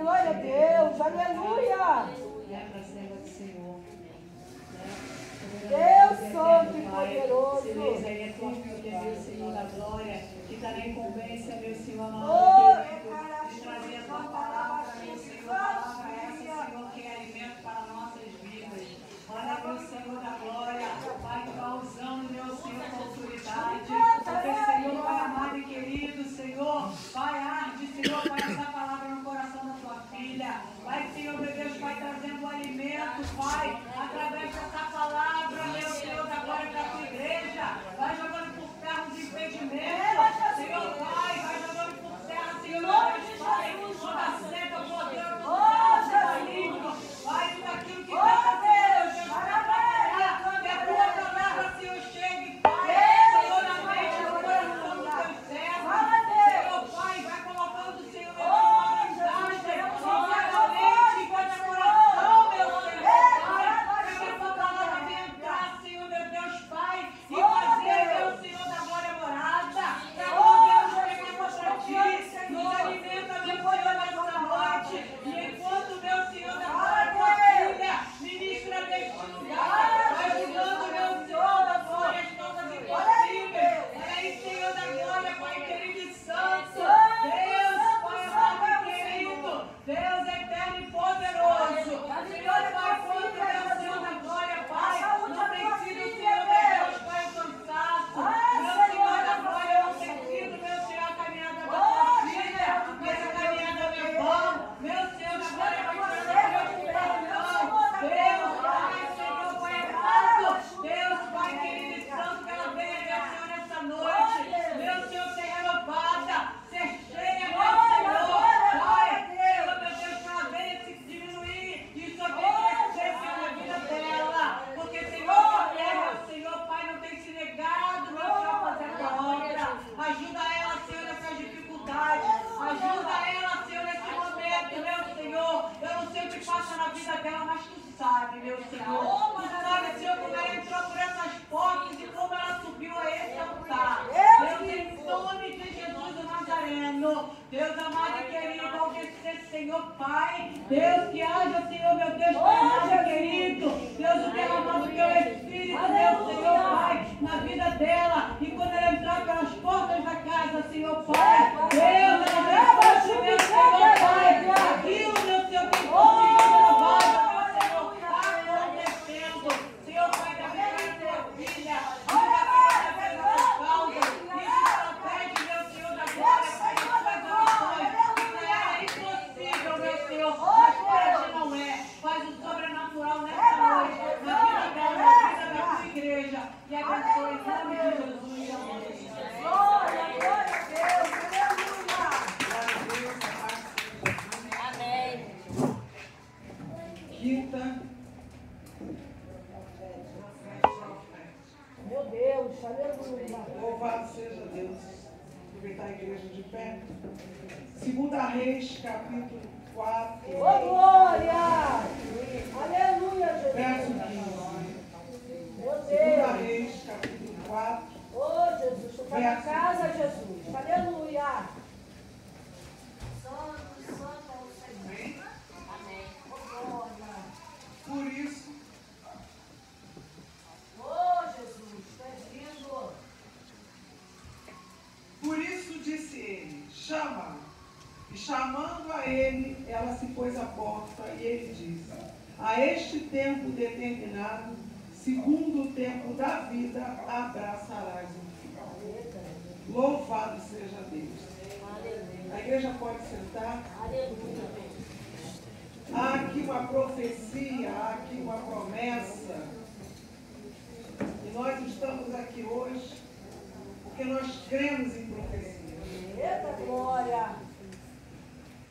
glória a Deus, aleluia. Deus santo e poderoso. Silêncio aí é tudo, meu Deus, Senhor da glória, que está na incumbência, meu Senhor amado, de trazer a tua palavra, meu Senhor, palavra essa, Senhor, que é alimento para nossas vidas. Olha, meu Senhor da glória, Pai, que vai usando, meu Senhor, com autoridade, porque, Senhor, Pai amado e querido, Senhor, Pai, arde, Senhor, Pai, essa palavra no coração da tua filha. Vai, Senhor, meu Deus, Pai, trazendo o alimento, Pai, através dessa palavra, meu Senhor, da glória da tua igreja. Vai jogando por terra os impedimentos, Senhor, Pai, vai jogando por terra, Senhor, meu Deus, Pai, toda seta, poder, todo maligno, Pai, tudo aquilo que está, Deus, Deus, para trabalhar, que a tua palavra, Senhor, chegue, Pai, Senhor, na mente, no coração dos teus servos, Senhor, Pai, vai colocando, Senhor, meu Deus, sinceramente, em cada coração, meu Senhor, Pai, para que a tua palavra venha entrar, Senhor, meu Deus, Pai, e fazer, meu Senhor, da glória morada, para nós pegar para ti, nos alimenta, meu Senhor, nessa noite, e enquanto, meu Senhor, da glória, tua filha, ministra neste lugar, ajudando, meu Senhor, da glória, as causas impossíveis, olha aí, Senhor, da glória, Pai querido e santo, Deus, Pai amado e querido, Deus eterno e poderoso, Senhor, Pai, quanto, meu Senhor, da glória, Pai, não tem sido, Senhor, meu Deus, Pai, o cansaço, meu Senhor da glória, não tem sido, meu Senhor, a caminhada da tua filha, mas a caminhada é bom, meu Senhor da glória, vai tirando a preocupação, Deus, Pai, Senhor, Pai amado, Deus, Pai querido e santo, que ela venha, meu Senhor, nessa noite, meu Senhor, ser renovada, ser cheia, meu Senhor, Pai, Senhor, meu Deus, que ela venha se diminuir e só venha crescer na vida dela, porque, Senhor, meu Senhor, Pai, não tem se negado, meu Senhor, a fazer a tua obra, ajuda ela, Senhor, nessas dificuldades, ajuda ela, Senhor, nesse momento, meu Senhor, eu não sei o que passa na vida dela, mas tu sabe, meu Senhor, tu sabe, Senhor, como ela entrou por essas portas e como ela subiu a esse altar, Deus, em nome de Jesus o Nazareno, Deus amado e querido, ao descer, Senhor, Pai, Deus, que haja, Senhor, meu Deus, Pai amado e querido, Deus, o derramado do teu Espírito, meu Senhor, Pai, na vida dela, e quando ela entrar pelas portas da casa, Senhor, Pai, Deus, ela vai fazer, meu Senhor, Pai, aquilo, meu Senhor, que conseguiu renovado, meu Senhor, está acontecendo, Senhor, Pai, da vida da tua filha, causa, isso ela pede, meu Senhor, da glória, Pai, das suas orações, isso é impossível, meu Senhor, mas para ti não é, faz o sobrenatural nessa noite, na vida dela, na vida da tua igreja, e abençoe em nome de Jesus, amém. Glória, glória a Deus, aleluia. Amém. Quinta. Meu Deus, aleluia. Louvado seja Deus. Aproveitar a igreja de pé. 2 Reis, capítulo 4. Ô, glória! Aleluia, Jesus. Verso 15. Meu 2 Deus. Reis, capítulo 4. Ô, Jesus, tu está na casa, Jesus. Aleluia. Por isso, disse ele, chama-o. E chamando a ele, ela se pôs à porta e ele disse, a este tempo determinado, segundo o tempo da vida, abraçarás o filho. Louvado seja Deus. A igreja pode sentar. Há aqui uma profecia, há aqui uma promessa. E nós estamos aqui hoje porque nós cremos em profecia. Eita glória!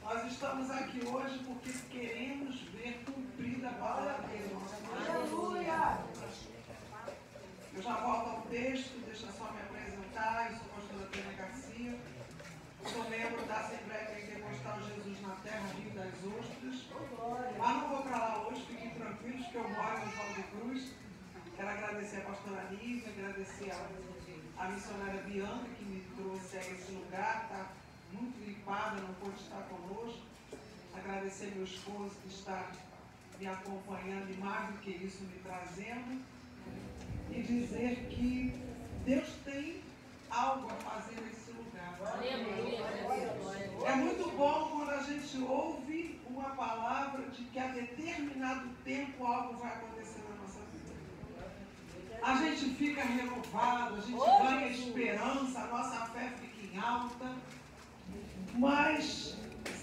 Nós estamos aqui hoje porque queremos ver cumprida a palavra de Deus. Aleluia! Eu já volto ao texto, deixa só me apresentar. Eu sou a pastora Tânia Garcia. Sou membro da Assembleia Pentecostal Jesus na Terra, Rio das Ostras. Mas não vou para lá hoje, fiquem tranquilos que eu moro no João de Cruz. Quero agradecer a pastora Nívia, agradecer a missionária Bianca que me trouxe a esse lugar, está muito gripada, não pôde estar conosco. agradecer meu esposo que está me acompanhando e mais do que isso me trazendo, e dizer que Deus tem algo a fazer nesse lugar. É muito bom quando a gente ouve uma palavra de que a determinado tempo algo vai acontecer na nossa vida. A gente fica renovado, a gente ganha esperança, a nossa fé fica em alta, mas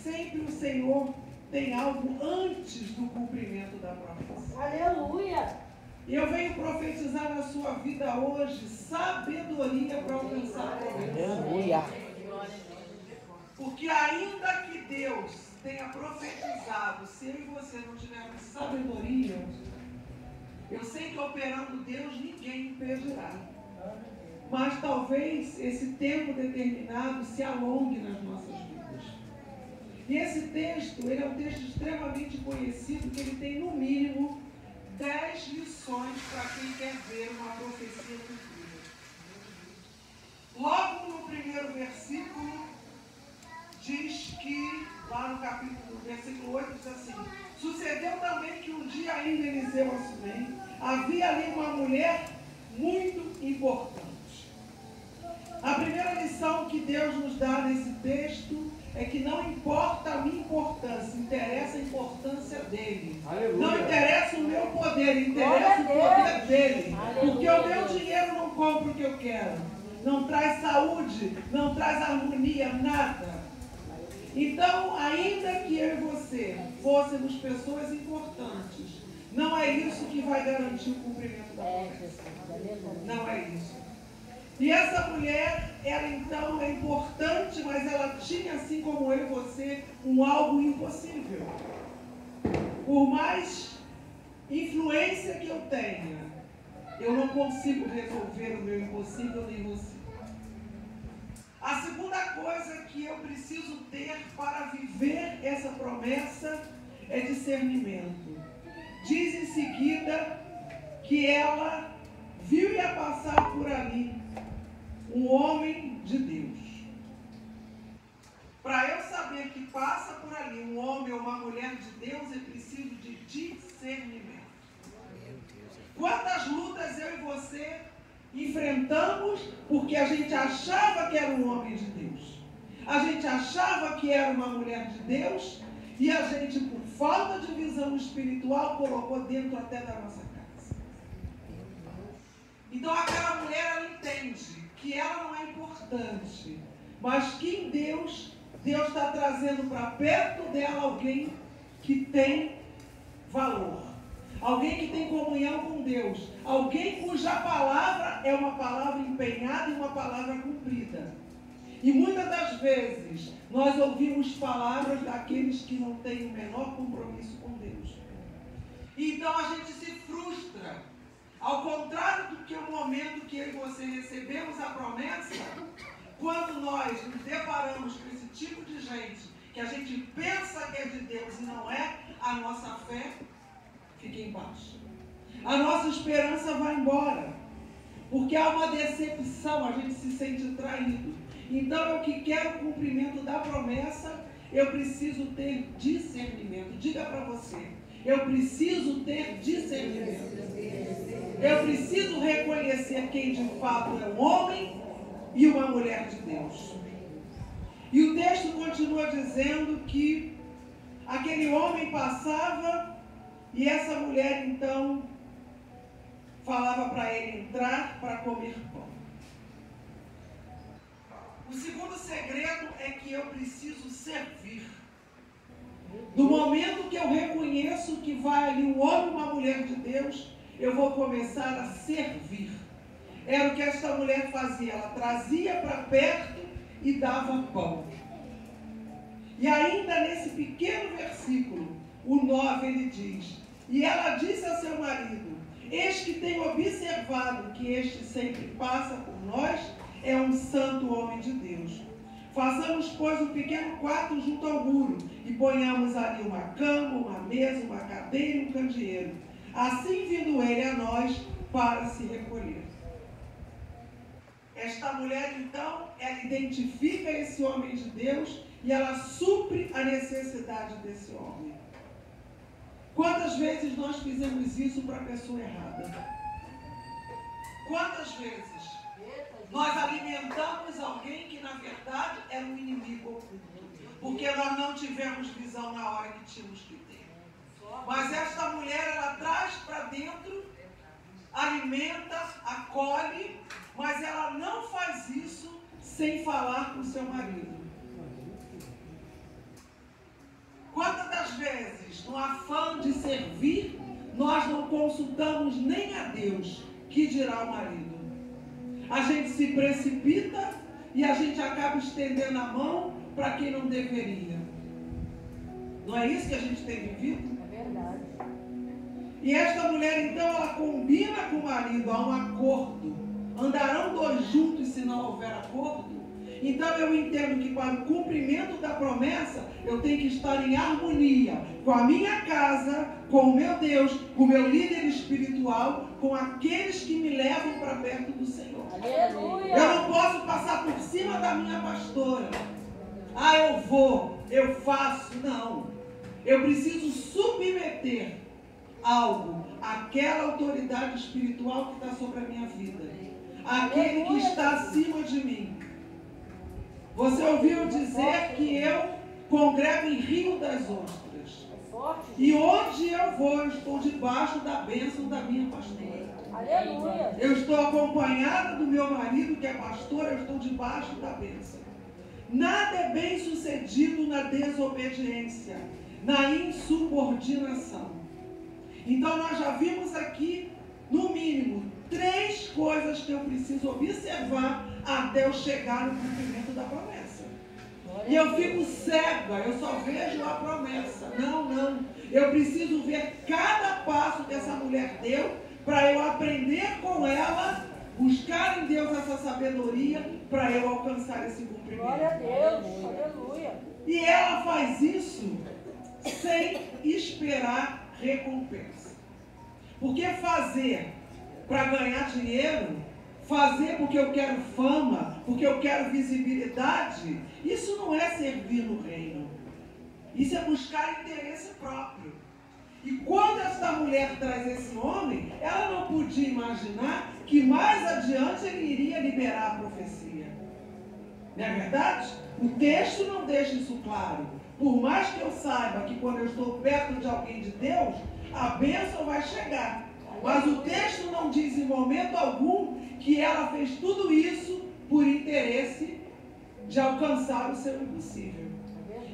sempre o Senhor tem algo antes do cumprimento da promessa. Aleluia! E eu venho profetizar na sua vida hoje sabedoria para alcançar a promessa. Aleluia. Porque ainda que Deus tenha profetizado, se eu e você não tivermos sabedoria, eu sei que operando Deus ninguém impedirá. Mas talvez esse tempo determinado se alongue nas nossas vidas. E esse texto, ele é um texto extremamente conhecido, que ele tem no mínimo 10 lições para quem quer ver uma profecia cumprida. Logo no primeiro versículo, diz que, lá no capítulo, versículo 8, diz assim: sucedeu também que um dia ainda Eliseu a Sunem, havia ali uma mulher muito importante. A primeira lição que Deus nos dá nesse texto é que não importa a minha importância, interessa a importância dele. Aleluia. Não interessa o meu poder, interessa o poder dele. Aleluia. Porque o meu dinheiro não compra o que eu quero. Não traz saúde, não traz harmonia, nada. Então, ainda que eu e você fôssemos pessoas importantes, não é isso que vai garantir o cumprimento da promessa. Não é isso. E essa mulher, ela então é importante, mas ela tinha, assim como eu e você, um algo impossível. Por mais influência que eu tenha, eu não consigo resolver o meu impossível nem você. A segunda coisa que eu preciso ter para viver essa promessa é discernimento. Diz em seguida que ela viu ia passar por ali um homem de Deus. Para eu saber que passa por ali um homem ou uma mulher de Deus, eu preciso de discernimento. Quantas lutas eu e você enfrentamos porque a gente achava que era um homem de Deus, a gente achava que era uma mulher de Deus, e a gente, por falta de visão espiritual, colocou dentro até da nossa casa. Então aquela mulher, ela entende que ela não é importante, mas que em Deus está trazendo para perto dela alguém que tem valor, alguém que tem comunhão com Deus, alguém cuja palavra é uma palavra empenhada e uma palavra cumprida. E muitas das vezes nós ouvimos palavras daqueles que não têm o menor compromisso com Deus. Então a gente se frustra. Ao contrário do que o momento que eu e você recebemos a promessa, quando nós nos deparamos com esse tipo de gente, que a gente pensa que é de Deus e não é, a nossa fé fica embaixo. A nossa esperança vai embora. Porque há uma decepção, a gente se sente traído. Então eu que quero o cumprimento da promessa, eu preciso ter discernimento. Diga para você, eu preciso ter discernimento. Eu preciso reconhecer quem de fato é um homem e uma mulher de Deus. E o texto continua dizendo que aquele homem passava e essa mulher então falava para ele entrar para comer pão. O segundo segredo é que eu preciso servir. No momento que eu reconheço que vai ali um homem e uma mulher de Deus, eu vou começar a servir. Era o que esta mulher fazia. Ela trazia para perto e dava pão. E ainda nesse pequeno versículo, o 9, ele diz: e ela disse a seu marido: eis que tenho observado que este sempre passa por nós, é um santo homem de Deus. Façamos, pois, um pequeno quarto junto ao muro, e ponhamos ali uma cama, uma mesa, uma cadeira e um candeeiro. Assim vindo ele a nós para se recolher. Esta mulher, então, ela identifica esse homem de Deus e ela supre a necessidade desse homem. Quantas vezes nós fizemos isso para a pessoa errada? Quantas vezes nós alimentamos alguém que, na verdade, era um inimigo oculto? Porque nós não tivemos visão na hora que tínhamos que ter. Mas esta mulher, ela traz para dentro, alimenta, acolhe, mas ela não faz isso sem falar com o seu marido. Quantas das vezes, no afã de servir, nós não consultamos nem a Deus, que dirá o marido? A gente se precipita e a gente acaba estendendo a mão para quem não deveria. Não é isso que a gente tem vivido? É verdade. E esta mulher, então, ela combina com o marido, há um acordo. Andarão dois juntos se não houver acordo? Então eu entendo que para o cumprimento da promessa, eu tenho que estar em harmonia com a minha casa, com o meu Deus, com o meu líder espiritual, com aqueles que me levam para perto do Senhor. Aleluia. Eu não posso passar por cima da minha pastora. Ah, eu vou, eu faço. Não. Eu preciso submeter algo àquela autoridade espiritual que está sobre a minha vida. Aquele que está acima de mim. Você ouviu dizer que eu congrego em Rio das Ostras. E onde eu vou, eu estou debaixo da bênção da minha pastora. Aleluia. Eu estou acompanhada do meu marido, que é pastor, eu estou debaixo da bênção. Nada é bem sucedido na desobediência, na insubordinação. Então nós já vimos aqui, no mínimo, 3 coisas que eu preciso observar até eu chegar no cumprimento da promessa. E eu fico cega, eu só vejo a promessa. Não. Eu preciso ver cada passo que essa mulher deu para eu aprender com ela, buscar em Deus essa sabedoria para eu alcançar esse cumprimento. Glória a Deus. Aleluia. E ela faz isso sem esperar recompensa. Porque fazer para ganhar dinheiro, fazer porque eu quero fama, porque eu quero visibilidade, isso não é servir no reino. Isso é buscar interesse próprio. E quando esta mulher traz esse homem, ela não podia imaginar que mais adiante ele iria liberar a profecia. Não é verdade? O texto não deixa isso claro. Por mais que eu saiba que quando eu estou perto de alguém de Deus, a bênção vai chegar. Mas o texto não diz em momento algum que ela fez tudo isso por interesse de alcançar o seu impossível.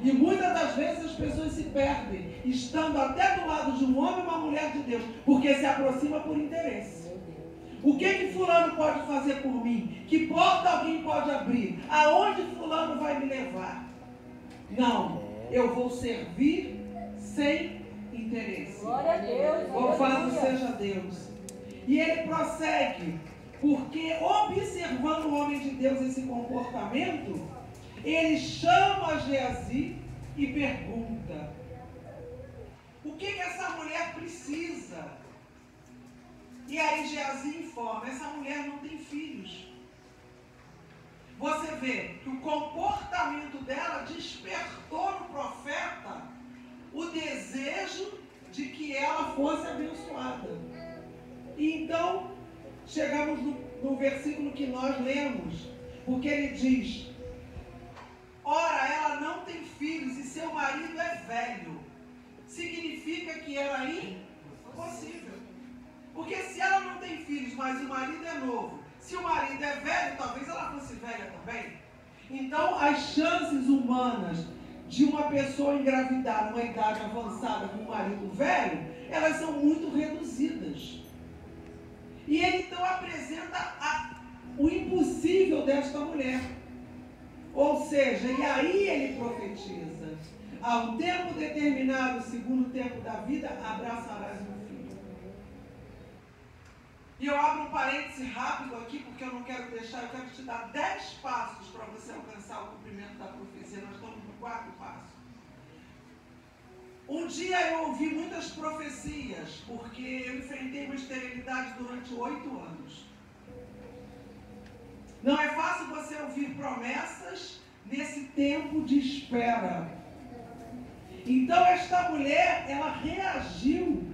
E muitas das vezes as pessoas se perdem, estando até do lado de um homem ou uma mulher de Deus, porque se aproxima por interesse. O que fulano pode fazer por mim? Que porta alguém pode abrir? Aonde fulano vai me levar? Não, eu vou servir sem interesse. Glória a Deus. Louvado seja Deus. E ele prossegue, porque observando o homem de Deus esse comportamento, ele chama Geazi e pergunta: o que essa mulher precisa? E aí Geazi informa: essa mulher não tem filhos. Você vê que o comportamento dela despertou no profeta o desejo de que ela fosse abençoada. E então, chegamos no versículo que nós lemos, porque ele diz: ora, ela não tem filhos e seu marido é velho. Significa que era impossível. Porque se ela não tem filhos, mas o marido é novo, se o marido é velho, talvez ela fosse velha também. Então, as chances humanas de uma pessoa engravidar numa idade avançada com um marido velho, elas são muito reduzidas. E ele então apresenta o impossível desta mulher. Ou seja, e aí ele profetiza: a um tempo determinado, segundo o tempo da vida, abraçarás um filho. E eu abro um parêntese rápido aqui, porque eu não quero deixar, eu quero te dar 10 passos para você alcançar o cumprimento da profecia. Nós estamos no 4º passo. Um dia eu ouvi muitas profecias, porque eu enfrentei uma esterilidade durante 8 anos. Não é fácil você ouvir promessas nesse tempo de espera. Então esta mulher, ela reagiu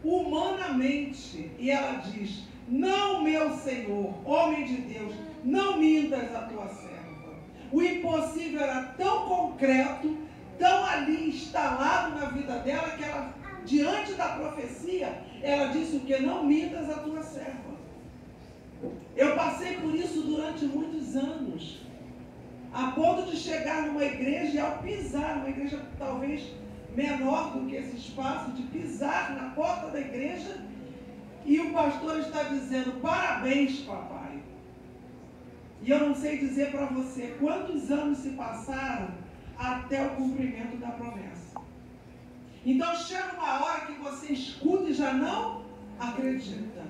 humanamente e ela diz: não, meu Senhor, homem de Deus, não mintas a tua serva. O impossível era tão concreto, tão ali instalado na vida dela, que ela, diante da profecia, ela disse o que? Não mintas a tua serva. Eu passei por isso durante muitos anos, a ponto de chegar numa igreja e ao pisar, numa igreja talvez menor do que esse espaço, de pisar na porta da igreja e o pastor está dizendo: parabéns, papai. E eu não sei dizer para você quantos anos se passaram até o cumprimento da promessa. Então chega uma hora que você escuta e já não acredita.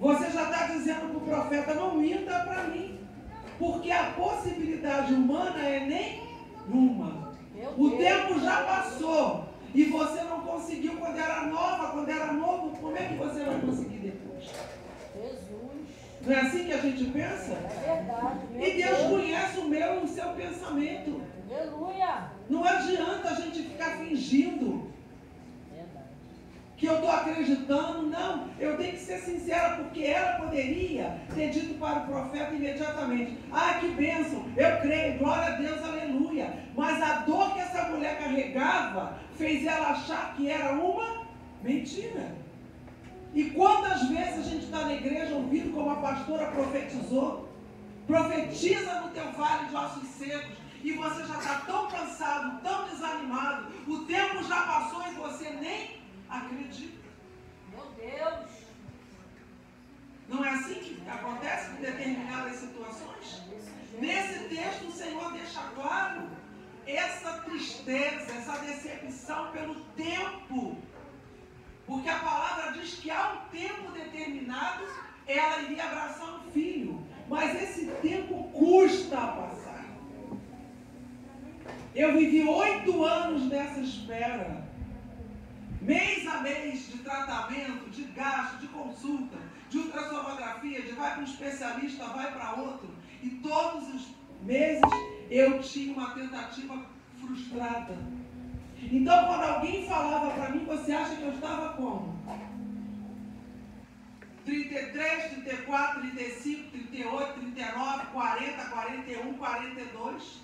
Você já está dizendo para o profeta: não minta para mim, porque a possibilidade humana é nenhuma. O tempo já passou e você não conseguiu quando era nova, quando era novo. Como é que você vai conseguir depois? Jesus. Não é assim que a gente pensa? É verdade. E Deus conhece o meu e o seu pensamento. Aleluia. Não adianta a gente ficar fingindo que eu estou acreditando. Não, eu tenho que ser sincera, porque ela poderia ter dito para o profeta imediatamente: ah, que bênção, eu creio, glória a Deus, aleluia. Mas a dor que essa mulher carregava fez ela achar que era uma mentira. E quantas vezes a gente está na igreja ouvindo como a pastora profetizou: profetiza no teu vale de ossos secos, e você já está tão cansado, tão desanimado, o tempo já passou e você nem acredita. Meu Deus. Não é assim que acontece em determinadas situações? Nesse texto o Senhor deixa claro essa tristeza, essa decepção pelo tempo. Porque a palavra diz que há um tempo determinado ela iria abraçar um filho. Mas esse tempo custa a passar. Eu vivi 8 anos nessa espera. Mês a mês de tratamento, de gasto, de consulta, de ultrassonografia, de vai para um especialista, vai para outro. E todos os meses eu tinha uma tentativa frustrada. Então, quando alguém falava para mim: você acha que eu estava como? 33, 34, 35, 38, 39, 40, 41, 42.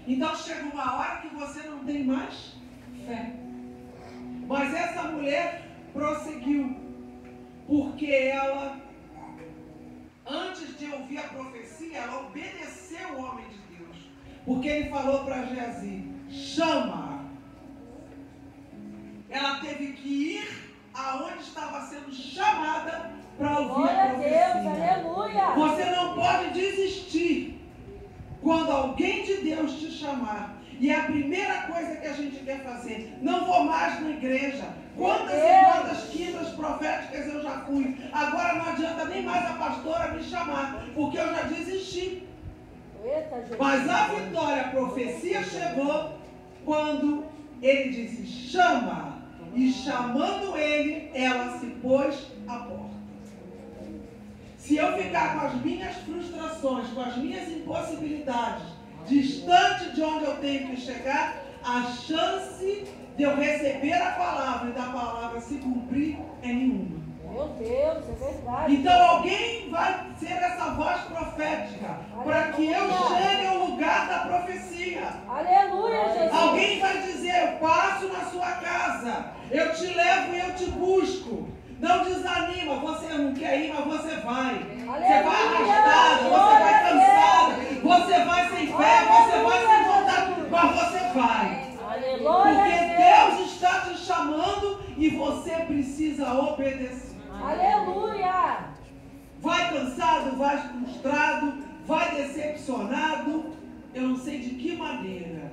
Então chega uma hora que você não tem mais fé. Mas essa mulher prosseguiu, porque ela, antes de ouvir a profecia, ela obedeceu o homem de Deus. Porque ele falou para Geazi: chama. Ela teve que ir aonde estava sendo chamada para ouvir a profecia. Glória a Deus, aleluia. Você não pode desistir quando alguém de Deus te chamar. E a primeira coisa que a gente quer fazer: não vou mais na igreja. Quantas e quantas quintas proféticas eu já fui. Agora não adianta nem mais a pastora me chamar, porque eu já desisti. Mas a vitória, a profecia chegou quando ele disse: chama. E chamando ele, ela se pôs à porta. Se eu ficar com as minhas frustrações, com as minhas impossibilidades, distante de onde eu tenho que chegar, a chance de eu receber a palavra e da palavra se cumprir é nenhuma. Meu Deus, é verdade. Então alguém vai ser essa voz profética para que eu chegue ao lugar da profecia. Aleluia, Jesus. Alguém vai dizer: eu passo na sua casa, eu te levo e eu te busco. Não desanima, você não quer ir, mas você vai. Você vai arrastado, você vai cansado, você vai sem fé, você vai sem vontade, mas você vai. Porque Deus está te chamando e você precisa obedecer. Aleluia! Vai cansado, vai frustrado, vai decepcionado, eu não sei de que maneira.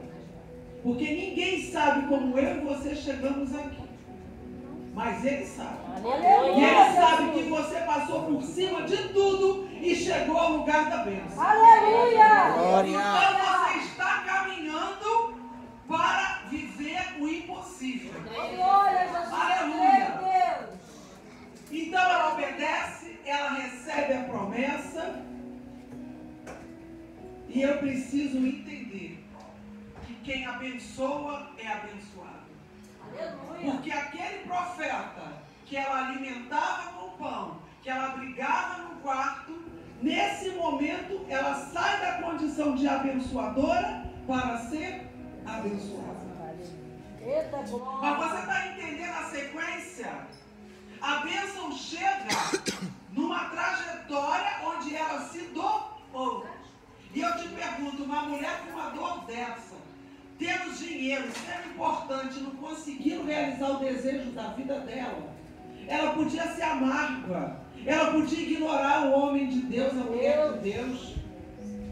Porque ninguém sabe como eu e você chegamos aqui. Mas Ele sabe. Aleluia, e Ele sabe que você passou por cima de tudo e chegou ao lugar da bênção. Aleluia! Então você está caminhando para viver o impossível. Glória a Jesus. Aleluia! Deus. Então ela obedece, ela recebe E eu preciso entender que quem abençoa é abençoado. Aleluia. Porque aquele profeta que ela alimentava com pão, que ela abrigava no quarto, nesse momento ela sai da condição de abençoadora para ser abençoada. Eita, Mas glória. você está entendendo a sequência? A bênção chega numa trajetória onde ela se doou. E eu te pergunto, uma mulher com uma dor dessa, tendo dinheiro, sendo importante, não conseguindo realizar o desejo da vida dela, ela podia ser amarga, ela podia ignorar o homem de Deus, a mulher de Deus,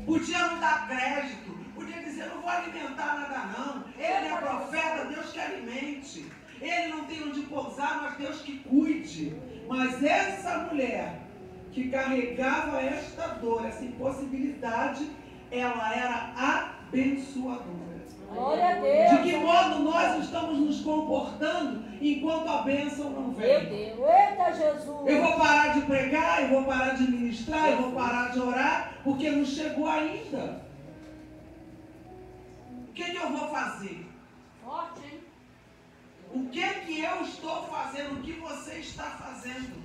podia não dar crédito, podia dizer, não vou alimentar nada não, ele é profeta, Deus que alimente, ele não tem onde pousar, mas Deus que cuide. Mas essa mulher que carregava esta dor, essa impossibilidade, ela era abençoadora. Glória a Deus. De que modo nós estamos nos comportando enquanto a bênção não Meu vem? Deus. Eita, Jesus. Eu vou parar de pregar, eu vou parar de ministrar, eu vou parar de orar, porque não chegou ainda. O que eu vou fazer? Forte, hein? O que eu estou fazendo? O que você está fazendo?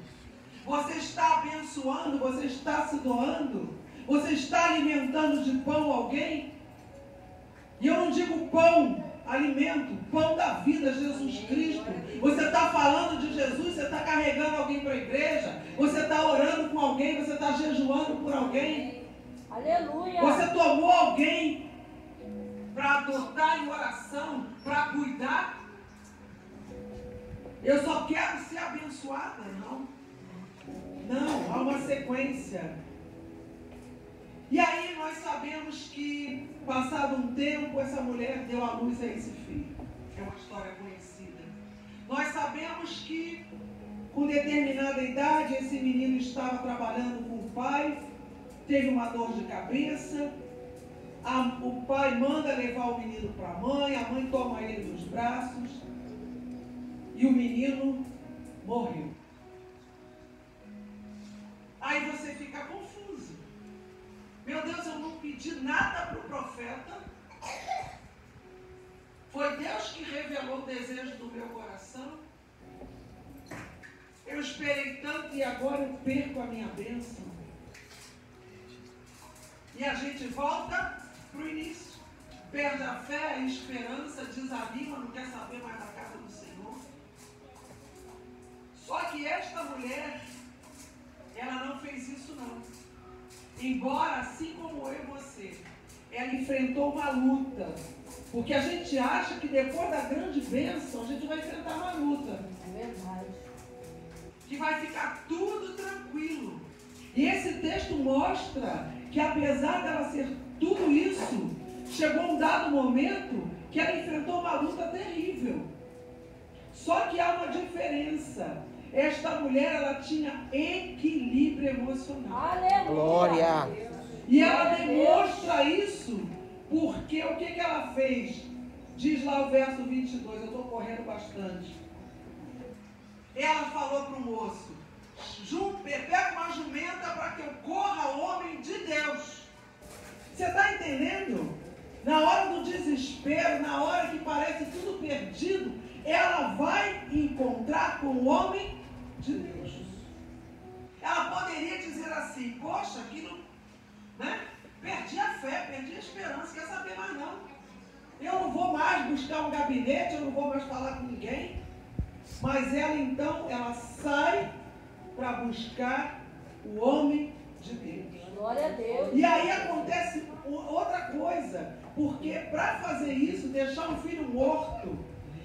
Você está abençoando? Você está se doando? Você está alimentando de pão alguém? E eu não digo pão, alimento, pão da vida, Jesus Cristo. Você está falando de Jesus, você está carregando alguém para a igreja, você está orando com alguém, você está jejuando por alguém. Aleluia. Você tomou alguém para adotar em oração, para cuidar. Eu só quero ser abençoada, não. Não, há uma sequência. E aí nós sabemos que, passado um tempo, essa mulher deu à luz a esse filho. É uma história conhecida. Nós sabemos que, com determinada idade, esse menino estava trabalhando com o pai, teve uma dor de cabeça, o pai manda levar o menino para a mãe toma ele nos braços, e o menino morreu. Aí você fica confuso. Meu Deus, eu não pedi nada para o profeta. Foi Deus que revelou o desejo do meu coração. Eu esperei tanto e agora eu perco a minha bênção. E a gente volta para o início. Perde a fé, a esperança, desanima, não quer saber mais da casa do Senhor. Só que esta mulher, ela não fez isso não. Embora, assim como eu e você, ela enfrentou uma luta. Porque a gente acha que depois da grande bênção, a gente vai enfrentar uma luta. É verdade. Que vai ficar tudo tranquilo. E esse texto mostra que, apesar dela ser tudo isso, chegou um dado momento que ela enfrentou uma luta terrível. Só que há uma diferença. Esta mulher, ela tinha equilíbrio emocional. Aleluia. Glória. E ela demonstra isso porque o que ela fez? Diz lá o verso 22, eu estou correndo bastante. Ela falou para o moço, pega uma jumenta para que eu corra ao homem de Deus. Você está entendendo? Na hora do desespero, na hora que parece tudo perdido, ela vai encontrar com o homem de Deus. Ela poderia dizer assim, poxa, aquilo, né? Perdi a fé, perdi a esperança, quer saber mais não. Eu não vou mais buscar um gabinete, eu não vou mais falar com ninguém. Mas ela então, ela sai para buscar o homem de Deus. Glória a Deus. E aí acontece outra coisa, porque para fazer isso, deixar um filho morto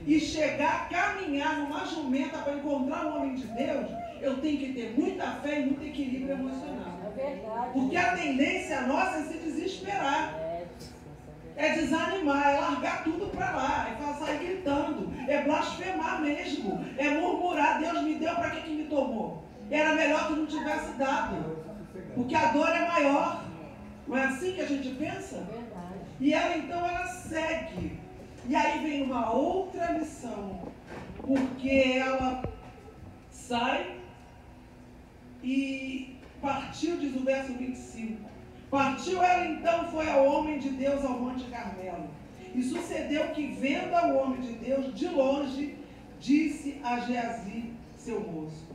e chegar, caminhar numa jumenta para encontrar um homem de Deus, eu tenho que ter muita fé e muito equilíbrio emocional. É verdade. Porque a tendência nossa é se desesperar, é desanimar, é largar tudo para lá, é sair gritando, é blasfemar mesmo, é murmurar, Deus me deu, para que me tomou? Era melhor que não tivesse dado, porque a dor é maior. Não é assim que a gente pensa? É verdade. E ela então, ela segue. E aí vem uma outra lição, porque ela sai e partiu, diz o verso 25, Partiu ela então, foi ao homem de Deus ao Monte Carmelo. E sucedeu que, vendo ao homem de Deus de longe, disse a Geazi, seu moço: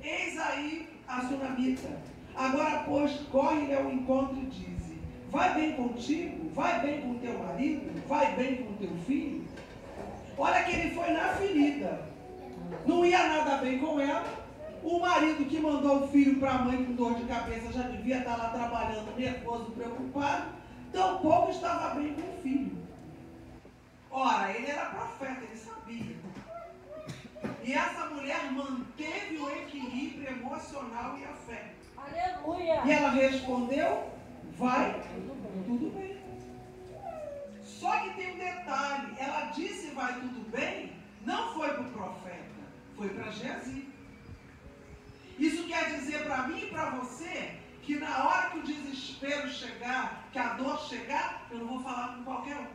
eis aí a sunamita. Agora, pois, corre-lhe ao encontro e dize: vai bem contigo? Vai bem com teu marido? Vai bem com teu filho? Olha que ele foi na ferida. Não ia nada bem com ela. O marido que mandou o filho para a mãe com dor de cabeça já devia estar lá trabalhando, nervoso, preocupado. Tampouco estava bem com o filho. Ora, ele era profeta, ele sabia. E essa mulher manteve o equilíbrio emocional e a fé. Aleluia. E ela respondeu: vai, tudo bem. Só que tem um detalhe. Ela disse vai tudo bem, não foi para o profeta, foi para Geazi. Isso quer dizer para mim e para você que na hora que o desespero chegar, que a dor chegar, eu não vou falar com qualquer um.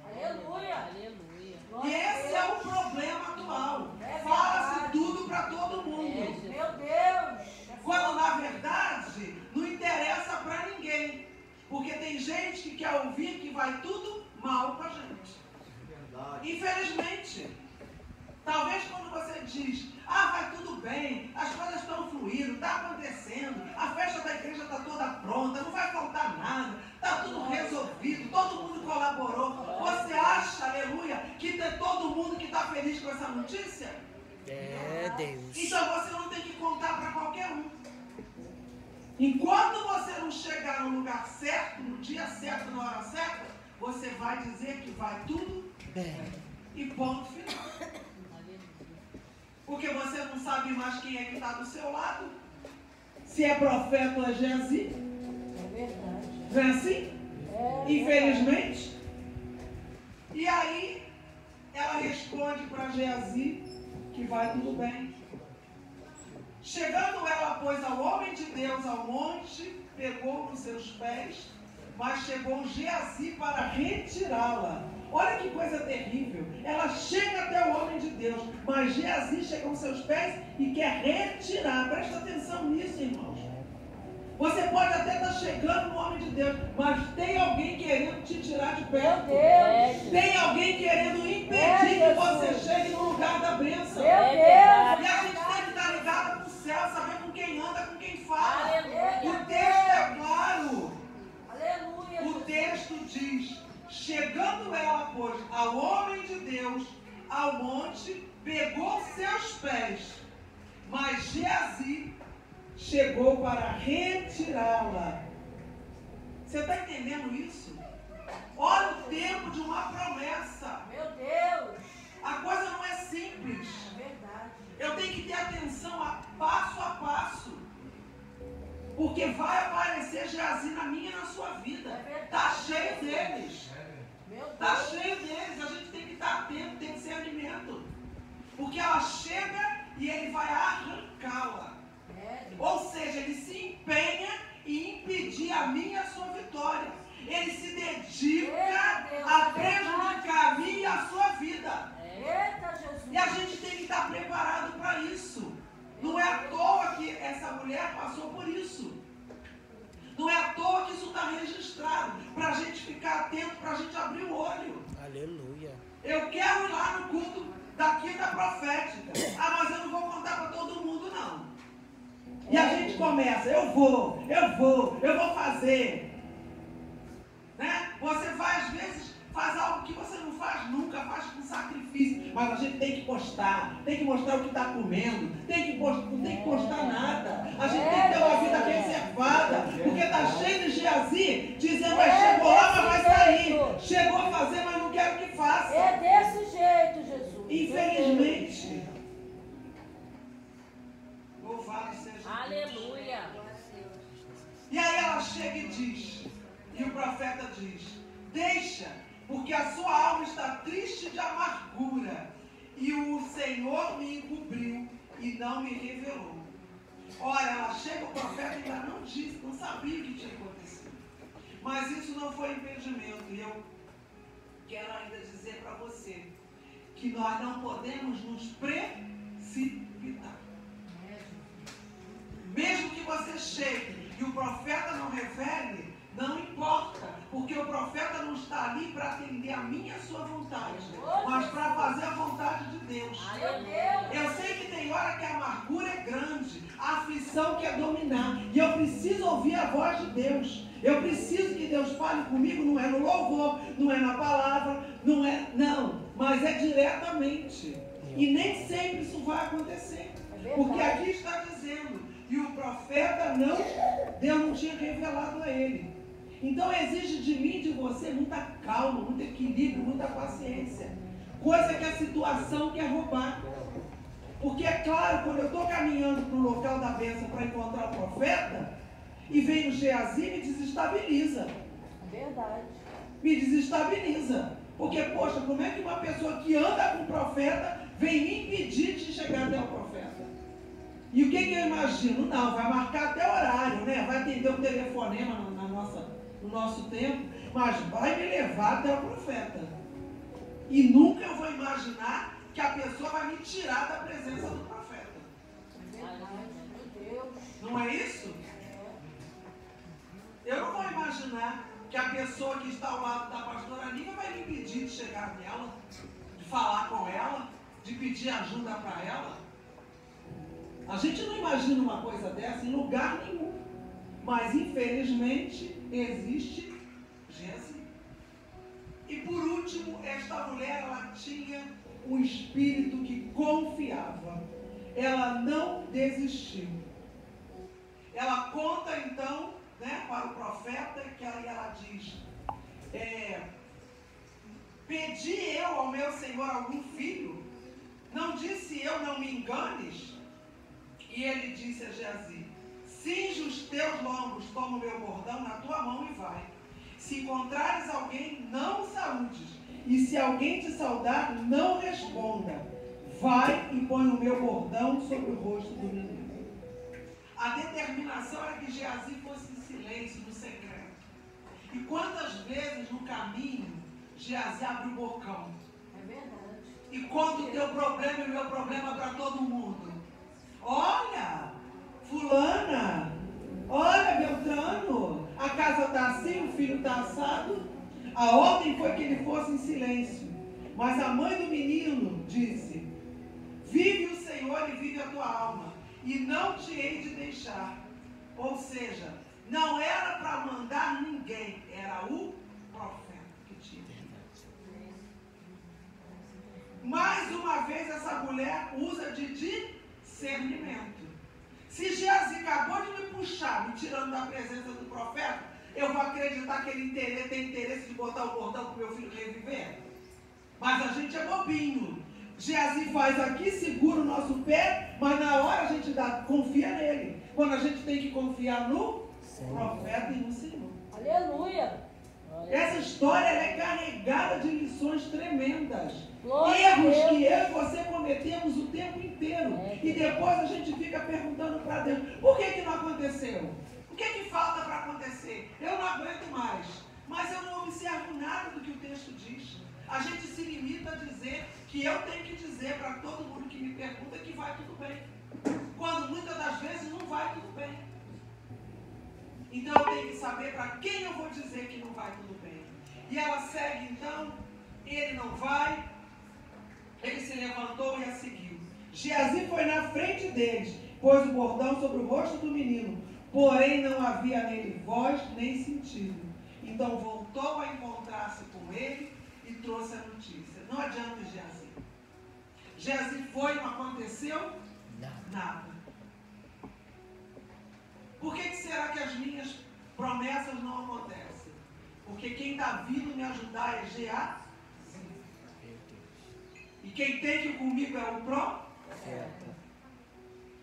Aleluia. Aleluia. E esse é o problema atual. Fala-se tudo para todo mundo. Meu Deus. Quando na verdade não interessa para ninguém. Porque tem gente que quer ouvir que vai tudo mal com a gente. Infelizmente. Talvez quando você diz: vai tudo bem, as coisas estão fluindo, está acontecendo, a festa da igreja está toda pronta, não vai faltar nada, está tudo resolvido, todo mundo colaborou. Você acha, aleluia, que tem todo mundo que está feliz com essa notícia? É, Deus. Então você não tem que contar para qualquer um. Enquanto você não chegar no lugar certo, no dia certo, na hora certa, você vai dizer que vai tudo bem. E ponto final. Porque você não sabe mais quem é que está do seu lado. Se é profeta ou é Geazi. É verdade. Não é assim? Infelizmente. E aí, ela responde para Geazi que vai tudo bem. Chegando ela, pois, ao homem de Deus ao monte, pegou nos seus pés, mas chegou Geazi para retirá-la. Olha que coisa terrível. Ela chega até o homem de Deus, mas Geazi chega aos seus pés e quer retirar. Presta atenção nisso, irmãos. Você pode até estar chegando no homem de Deus, mas tem alguém querendo te tirar de perto. Meu Deus. Tem alguém querendo impedir que você chegue no lugar da bênção. Meu Deus. E a gente tem que estar ligado com o céu, saber com quem anda, com quem fala. Aleluia. O texto é claro. Aleluia. O texto diz: chegando ela, pois, ao homem de Deus, ao monte, pegou seus pés, mas Geazi chegou para retirá-la. Você está entendendo isso? Olha o tempo de uma promessa. Meu Deus. A coisa não é simples. É verdade. Eu tenho que ter atenção a passo, porque vai aparecer Geazi na minha e na sua vida. Está cheio deles. Está cheio deles. A gente tem que estar atento, tem que ser alimento. Porque ela chega e ele vai arrancá-la. Ou seja, ele se empenha em impedir a minha e a sua vitória. Ele se dedica a prejudicar a minha e a sua vida. Eita, Jesus. E a gente tem que estar preparado para isso. Não é à toa que essa mulher passou por isso. Não é à toa que isso está registrado. Para a gente ficar atento, para a gente abrir o olho. Aleluia. Eu quero ir lá no culto da quinta profética. Mas eu não vou contar para todo mundo, não. E a gente começa: eu vou fazer. Né? Você vai, às vezes, faz algo que você não faz nunca, faz com sacrifício. Mas a gente tem que postar, tem que mostrar o que está comendo, não tem que postar nada. A gente tem que ter uma vida reservada, porque está cheio de Geazi dizendo: chegou lá, mas vai sair. Chegou a fazer, mas não quero que faça. É desse jeito, Jesus. Infelizmente. Louvado seja Deus. Aleluia. E aí ela chega e diz, e o profeta diz: deixa, porque a sua alma está triste de amargura, e o Senhor me encobriu e não me revelou. Ora, ela chega, o profeta ainda não disse, não sabia o que tinha acontecido. Mas isso não foi impedimento. E eu quero ainda dizer para você que nós não podemos nos precipitar. Mesmo que você chegue e o profeta não revele, Não importa, porque o profeta não está ali para atender a minha e a sua vontade, mas para fazer a vontade de Deus. Eu sei que tem hora que a amargura é grande, a aflição quer dominar, e eu preciso ouvir a voz de Deus. Eu preciso que Deus fale comigo, não é no louvor, não é na palavra, não, mas é diretamente. E nem sempre isso vai acontecer, porque aqui está dizendo, e o profeta Deus não tinha revelado a ele. Então exige de mim e de você muita calma, muito equilíbrio, muita paciência. Coisa que a situação quer roubar. Porque é claro, quando eu estou caminhando para o local da bênção para encontrar o profeta, e vem o Geazi, me desestabiliza. Verdade. Me desestabiliza. Porque, poxa, como é que uma pessoa que anda com o profeta vem me impedir de chegar até o profeta? E o que eu imagino? Não, vai marcar até horário, né? Vai atender o telefonema no nosso tempo, mas vai me levar até o profeta. E nunca eu vou imaginar que a pessoa vai me tirar da presença do profeta. Não é isso? Eu não vou imaginar que a pessoa que está ao lado da pastora Nívia vai me impedir de chegar nela, de falar com ela, de pedir ajuda para ela. A gente não imagina uma coisa dessa em lugar nenhum. Mas, infelizmente, existe Geazi. E, por último, esta mulher, ela tinha um espírito que confiava. Ela não desistiu. Ela conta, então, para o profeta, que ela diz, pedi eu ao meu Senhor algum filho? Não disse eu, não me enganes? E ele disse a Geazi, cinge os teus lombos, toma o meu bordão na tua mão e vai. Se encontrares alguém, não o saúdes. E se alguém te saudar, não responda. Vai e põe o meu bordão sobre o rosto do menino. A determinação era que Geazi fosse em silêncio, no secreto. E quantas vezes no caminho, Geazi abre o bocão. É verdade. E conta o teu problema e o meu problema para todo mundo. Olha, fulana, olha, Beltrano, a casa está assim, o filho está assado. A ordem foi que ele fosse em silêncio. Mas a mãe do menino disse, vive o Senhor e vive a tua alma, e não te hei de deixar. Ou seja, não era para mandar ninguém, era o profeta que tinha. Mais uma vez essa mulher usa de discernimento. Se Geazi acabou de me puxar, me tirando da presença do profeta, eu vou acreditar que ele tem interesse de botar o bordão para o meu filho reviver? Mas a gente é bobinho. Geazi faz aqui, segura o nosso pé, mas na hora a gente confia nele. Quando a gente tem que confiar no profeta e no Senhor. Aleluia. Essa história é carregada de lições tremendas. Glória Erros a Deus. que eu e você cometemos o tempo inteiro. E depois a gente fica perguntando para Deus, por que não aconteceu? O que falta para acontecer? Eu não aguento mais. Mas eu não observo nada do que o texto diz. A gente se limita a dizer que eu tenho que dizer para todo mundo que me pergunta que vai tudo bem. Quando muitas das vezes não vai tudo bem. Então eu tenho que saber para quem eu vou dizer que não vai tudo bem. E ela segue então, ele não vai, ele se levantou e a seguiu. Geazi foi na frente deles, pôs o bordão sobre o rosto do menino, porém não havia nele voz nem sentido. Então voltou a encontrar-se com ele e trouxe a notícia. Não adianta Geazi. Geazi foi, não aconteceu nada. Por que será que as minhas promessas não acontecem? Porque quem está vindo me ajudar é Geazi. E quem tem que ir comigo é o profeta.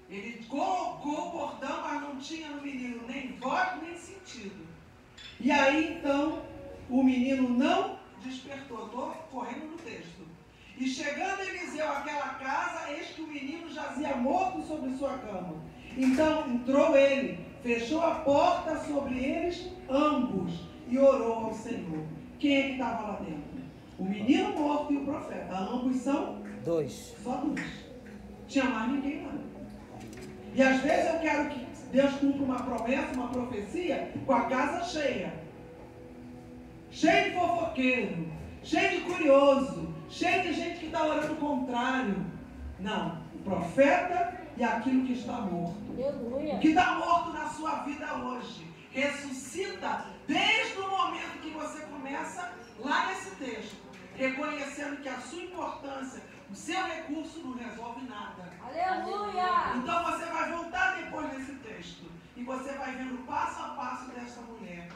Ele colocou o bordão, mas não tinha no menino nem voz nem sentido. E aí então o menino não despertou. Estou correndo no texto. E chegando Eliseu àquela casa, eis que o menino jazia morto sobre sua cama. Então entrou ele, fechou a porta sobre eles ambos e orou ao Senhor. Quem é que estava lá dentro? O menino morto e o profeta. Ambos são dois. Só dois. Tinha mais ninguém lá. E às vezes eu quero que Deus cumpra uma promessa, uma profecia, com a casa cheia. cheio de fofoqueiro, cheio de curioso, cheio de gente que está orando o contrário. Não, o profeta e aquilo que está morto. Aleluia. O que está morto na sua vida hoje ressuscita desde o momento que você começa lá nesse texto, reconhecendo que a sua importância, o seu recurso não resolve nada. Aleluia. Então você vai voltar depois desse texto e você vai vendo o passo a passo dessa mulher.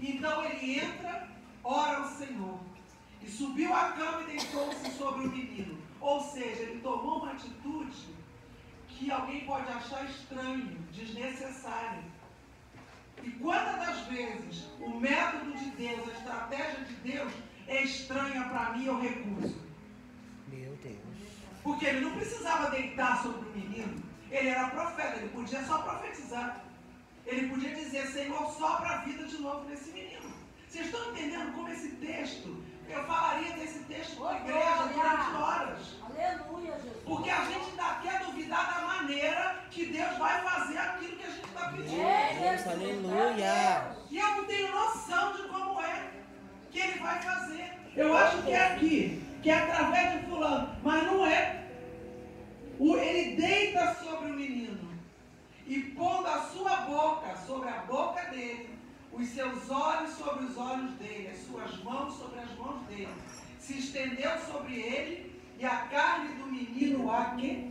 Então ele entra, ora ao Senhor e subiu à cama e deitou-se sobre o menino. Ou seja, ele tomou uma atitude que alguém pode achar estranho, desnecessário. E quantas das vezes o método de Deus, a estratégia de Deus é estranha para mim ou recurso? Meu Deus. Porque ele não precisava deitar sobre o menino. Ele era profeta, ele podia só profetizar. Ele podia dizer, Senhor, sopra a vida de novo nesse menino. Vocês estão entendendo como esse texto, eu falaria desse texto com a igreja durante horas. Aleluia, Jesus. Porque a gente ainda quer duvidar da maneira que Deus vai fazer aquilo que a gente está pedindo. Deus, aleluia. E eu não tenho noção de como é que ele vai fazer. Eu acho que é aqui, que é através de fulano, mas não é. Ele deita sobre o menino e pondo a sua boca sobre a boca dele, os seus olhos sobre os olhos dele, as suas mãos sobre as mãos dele, se estendeu sobre ele e a carne do menino aqueceu.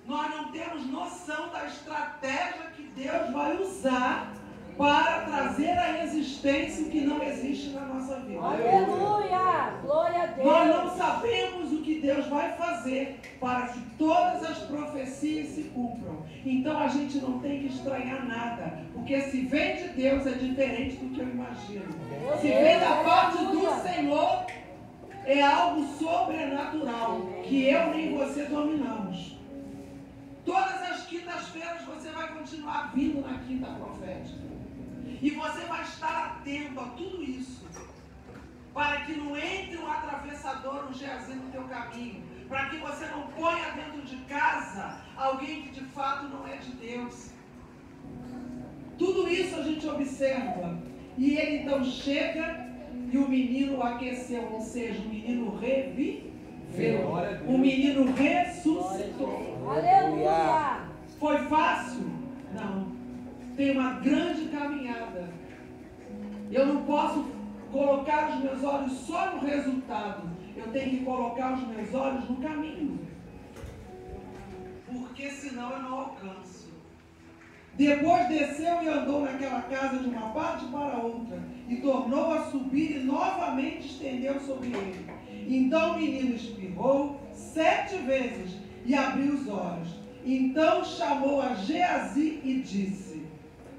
Nós não temos noção da estratégia que Deus vai usar para trazer à existência o que não existe na nossa vida. Aleluia! Glória a Deus! Nós não sabemos o que Deus vai fazer para que todas as profecias se cumpram. Então a gente não tem que estranhar nada, porque se vem de Deus é diferente do que eu imagino. Se vem da parte do Senhor, é algo sobrenatural que eu nem você dominamos. Todas as quintas-feiras você vai continuar vindo na quinta profética. E você vai estar atento a tudo isso, para que não entre um atravessador, um Geazi no teu caminho, para que você não ponha dentro de casa alguém que de fato não é de Deus. Tudo isso a gente observa. E ele então chega e o menino aqueceu, ou seja, o menino reviveu, o menino ressuscitou. Aleluia! Foi fácil? Não. Tem uma grande caminhada. Eu não posso colocar os meus olhos só no resultado. Eu tenho que colocar os meus olhos no caminho. Porque senão eu não alcanço. Depois desceu e andou naquela casa de uma parte para outra. E tornou a subir e novamente estendeu sobre ele. Então o menino espirrou 7 vezes e abriu os olhos. Então chamou a Geazi e disse...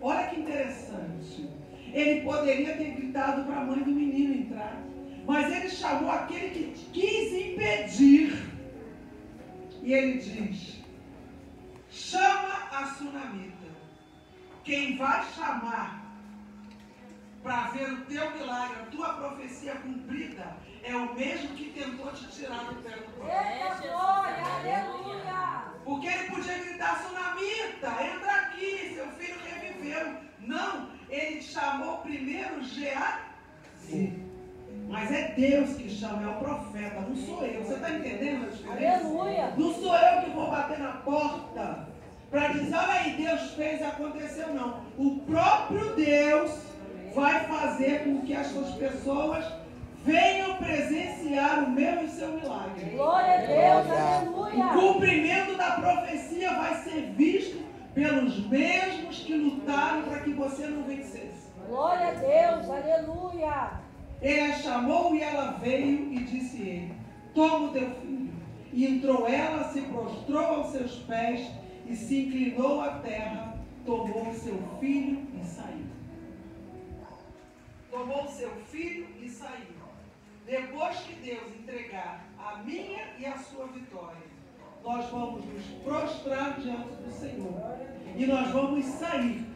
Olha que interessante. Ele poderia ter gritado para a mãe do menino entrar. Mas ele chamou aquele que quis impedir. E ele diz, chama a sunamita. Quem vai chamar para ver o teu milagre, a tua profecia cumprida, é o mesmo que tentou te tirar do pé do profeta. Eita, glória! Aleluia! Porque ele podia gritar, sunamita, entra aqui, seu filho reviveu. Não, ele chamou primeiro Geazi. Mas é Deus que chama, é o profeta, não sou eu. Você está entendendo a diferença? Aleluia! Não sou eu que vou bater na porta para dizer, olha aí, Deus fez, aconteceu, não. O próprio Deus vai fazer com que essas pessoas venham presenciar o meu e o seu milagre. Glória a Deus! Aleluia! O cumprimento da profecia vai ser visto pelos mesmos que lutaram para que você não vencesse. Glória a Deus! Aleluia! Ele a chamou e ela veio e disse ele, toma o teu filho. E entrou ela, se prostrou aos seus pés e se inclinou à terra, tomou o seu filho e saiu. Tomou o seu filho e saiu. Depois que Deus entregar a minha e a sua vitória, nós vamos nos prostrar diante do Senhor. E nós vamos sair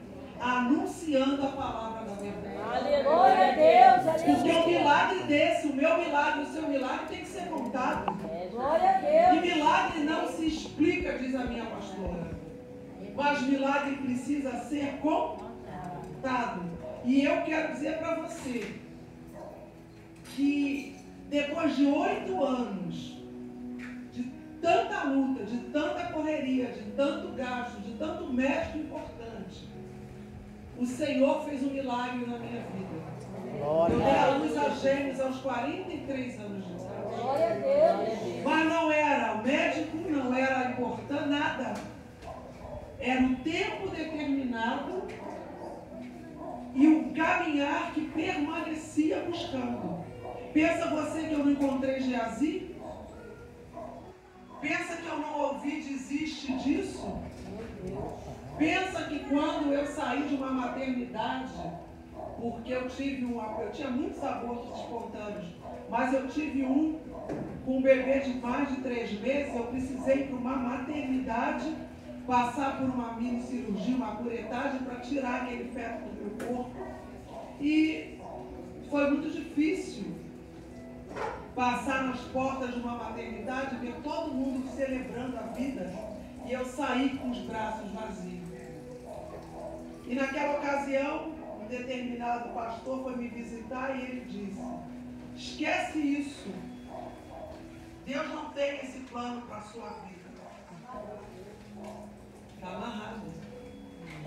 anunciando a palavra da verdade. Glória a Deus! Porque Aleluia! um milagre desse, o meu milagre, o seu milagre, tem que ser contado. Glória a E Deus! milagre não se explica, diz a minha pastora. Mas milagre precisa ser contado. E eu quero dizer para você que depois de 8 anos de tanta luta, de tanta correria, de tanto gasto, de tanto médico importante, o Senhor fez um milagre na minha vida. Glória. Eu dei a luz a gêmeos aos 43 anos de idade. Glória a Deus. Mas não era o médico, não era importante, nada. Era um tempo determinado e um caminhar que permanecia buscando. Pensa você que eu não encontrei Geazi? Pensa que eu não ouvi desiste disso? Pensa que quando eu saí de uma maternidade, porque eu tinha muitos abortos espontâneos, mas eu tive um com um bebê de mais de 3 meses, eu precisei ir para uma maternidade, passar por uma mini cirurgia, uma curetagem para tirar aquele feto do meu corpo. E foi muito difícil passar nas portas de uma maternidade, ver todo mundo celebrando a vida e eu saí com os braços vazios. E naquela ocasião, um determinado pastor foi me visitar e ele disse: esquece isso. Deus não tem esse plano para a sua vida. Está amarrado.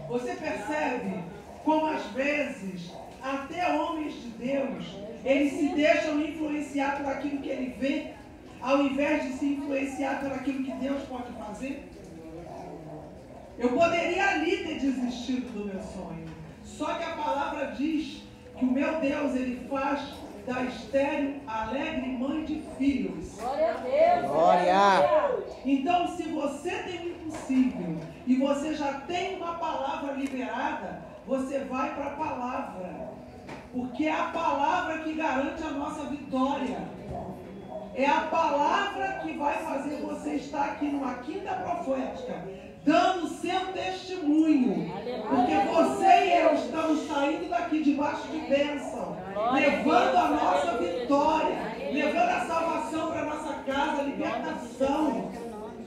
Você percebe como às vezes até homens de Deus, eles se deixam influenciar por aquilo que ele vê, ao invés de se influenciar por aquilo que Deus pode fazer? Eu poderia ali ter desistido do meu sonho. Só que a palavra diz que o meu Deus, ele faz da estéril alegre mãe de filhos. Glória a Deus. Glória. Então, se você tem o impossível e você já tem uma palavra liberada, você vai para a palavra. Porque é a palavra que garante a nossa vitória. É a palavra que vai fazer você estar aqui numa quinta profética, dando seu testemunho. Porque você e eu estamos saindo daqui debaixo de bênção, levando a nossa vitória, levando a salvação para a nossa casa, a libertação.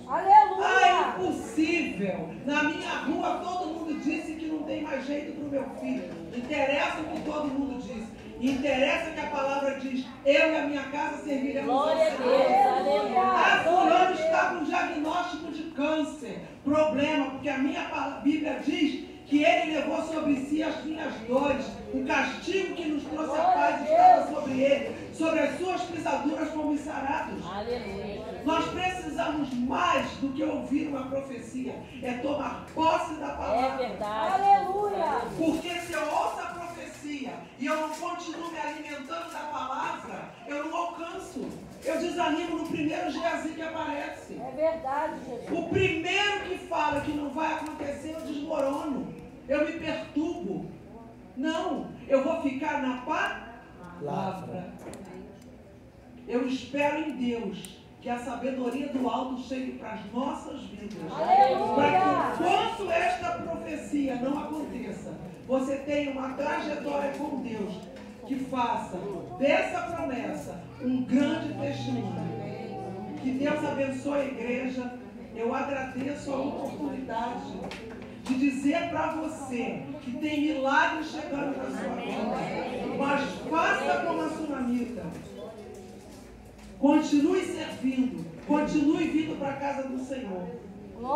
Aleluia. Ah, é impossível. Na minha rua todo mundo disse que não tem mais jeito para o meu filho. Interessa o que todo mundo diz. Interessa que a palavra diz: eu e a minha casa serviremos ao Glória a Senhor. Deus. Aleluia. Ah, fulano está com diagnóstico de câncer. Problema, porque a minha Bíblia diz que ele levou sobre si as minhas dores. O castigo que nos trouxe a paz estava sobre ele. Sobre as suas pisaduras fomos sarados. Aleluia. Nós precisamos mais do que ouvir uma profecia. É tomar posse da É palavra. verdade. Aleluia. Porque se eu ouço a profecia e eu não continuo me alimentando da palavra, eu não alcanço. Eu desanimo no primeiro Geazi que aparece. É verdade, Jesus. O primeiro que fala que não vai acontecer, eu desmorono. Eu me perturbo. Não, eu vou ficar na palavra. Eu espero em Deus que a sabedoria do alto chegue para as nossas vidas. Aleluia. Para que enquanto esta profecia não aconteça, você tenha uma trajetória com Deus que faça dessa promessa um grande testemunho. Que Deus abençoe a igreja. Eu agradeço a oportunidade de dizer para você que tem milagres chegando na sua vida. Mas faça como a sunamita. Continue servindo. Continue vindo para a casa do Senhor.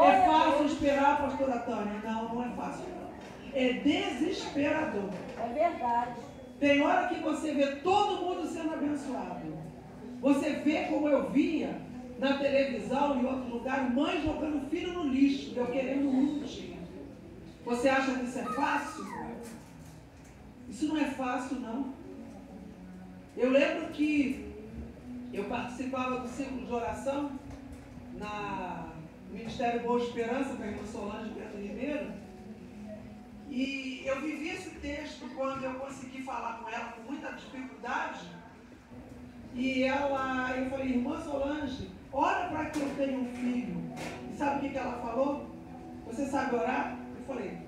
É fácil esperar, pastora Tânia? Não, não é fácil não. É desesperador. É verdade. Tem hora que você vê todo mundo sendo abençoado. Você vê como eu via na televisão e em outro lugar, mãe jogando filho no lixo, eu querendo um tio. Você acha que isso é fácil? Isso não é fácil, não. Eu lembro que eu participava do ciclo de oração no Ministério Boa Esperança, com a irmã Solange Bento Ribeiro. E eu vivi esse texto quando eu consegui falar com ela com muita dificuldade. E eu falei: irmã Solange, ora para que eu tenha um filho. E sabe o que ela falou? Você sabe orar? Eu falei,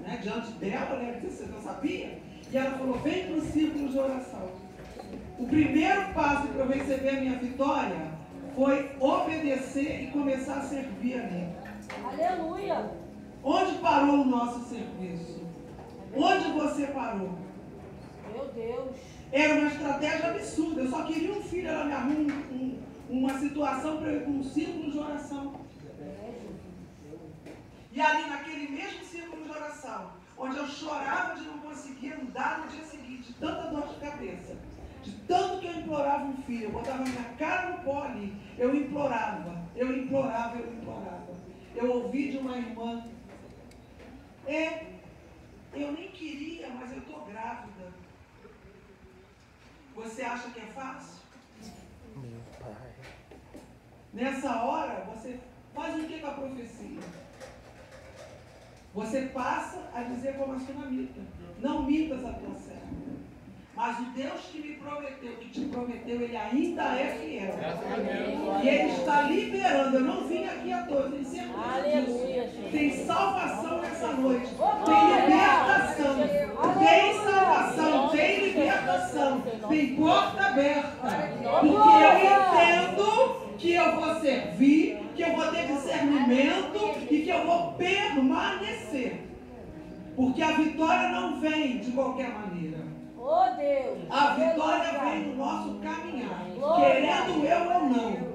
né, diante dela, né, você não sabia? E ela falou: vem para o círculo de oração. O primeiro passo para eu receber a minha vitória foi obedecer e começar a servir a mim. Aleluia. Onde parou o nosso serviço? Onde você parou? Meu Deus. Era uma estratégia absurda. Eu só queria um filho, ela me arruma uma situação para eu ir com um círculo de oração. E ali naquele mesmo círculo de oração, onde eu chorava de não conseguir andar no dia seguinte, de tanta dor de cabeça, de tanto que eu implorava um filho, eu botava minha cara no pó ali, eu implorava. Eu ouvi de uma irmã, eu nem queria, mas eu estou grávida. Você acha que é fácil? Meu pai. Nessa hora, você faz o que com a profecia? Você passa a dizer como a sunamita: não mitas a tua serva. Mas o Deus que me prometeu, que te prometeu, Ele ainda é fiel. E Ele está liberando. Eu não vim aqui à toa, eu tenho certeza disso. Tem salvação nessa noite. Tem libertação. Tem salvação. Tem libertação. Tem porta aberta. Porque eu entendo que eu vou servir, que eu vou ter discernimento e que eu vou permanecer. Porque a vitória não vem de qualquer maneira. Oh, Deus. A vitória vem do nosso caminhar, querendo eu ou não.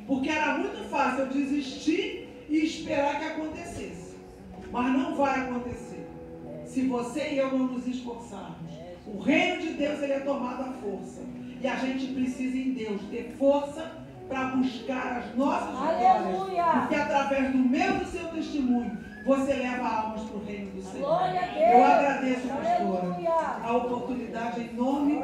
Porque era muito fácil eu desistir e esperar que acontecesse. Mas não vai acontecer se você e eu não nos esforçarmos. O reino de Deus, ele é tomado à força. E a gente precisa em Deus ter força para buscar as nossas vitórias. Porque através do meu e do seu testemunho, você leva almas para o reino do Senhor. Eu agradeço, pastora, a oportunidade em nome